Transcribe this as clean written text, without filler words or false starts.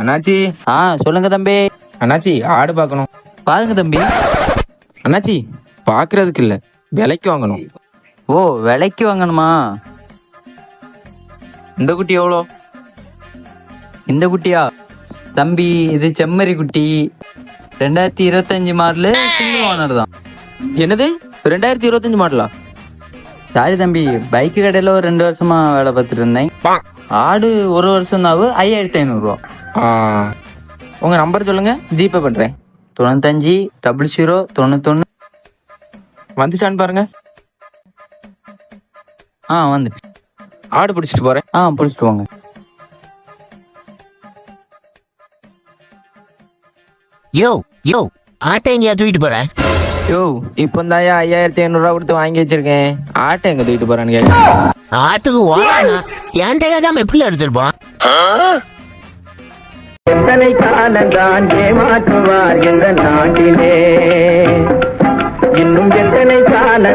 அண்ணாச்சி. சொல்லுங்க தம்பி. அண்ணாச்சி ஆடு பார்க்கணும். பாருங்க தம்பி. அண்ணாச்சி பார்க்கறதுக்கு இல்ல, விலைக்கு வாங்கணும். ஓ, விலைக்கு வாங்கணுமா? இந்த குட்டி எவ்வளோ? இந்த குட்டியா தம்பி? இது செம்மறி குட்டி, 2025 மாடலு, சிங்கிள் ஓனர் தான். என்னது 2025 மாடலா? சாரி தம்பி, பைக்கு கடையில் ஒரு 2 வருஷமா வேலை பார்த்துட்டு இருந்தேன். ஆடு 1 வருஷம் தான், 5500 ரூபா. உங்க நம்பர் சொல்லுங்க, ஜிபே பண்றேன். 95 00 91. வந்துச்சான்னு பாருங்க. வந்து ஆடு பிடிச்சிட்டு போறேன். பிடிச்சிட்டு வாங்க. யோ ஆட்டை எங்கேயா தூக்கிட்டு போற? யோ, இப்போ தாயா 5500 ரூபா கொடுத்து வாங்கி வச்சிருக்கேன். ஆட்டை எங்க தூக்கிட்டு போறான்னு கேட்க. ஆட்டுக்கு ஓடனா என் தெரியாதாம எப்படி எடுத்துட்டு போறான்? எத்தனை காலந்தான் ஏமாற்றுவார் இந்த நாட்டிலே, இன்னும் எத்தனை காலம்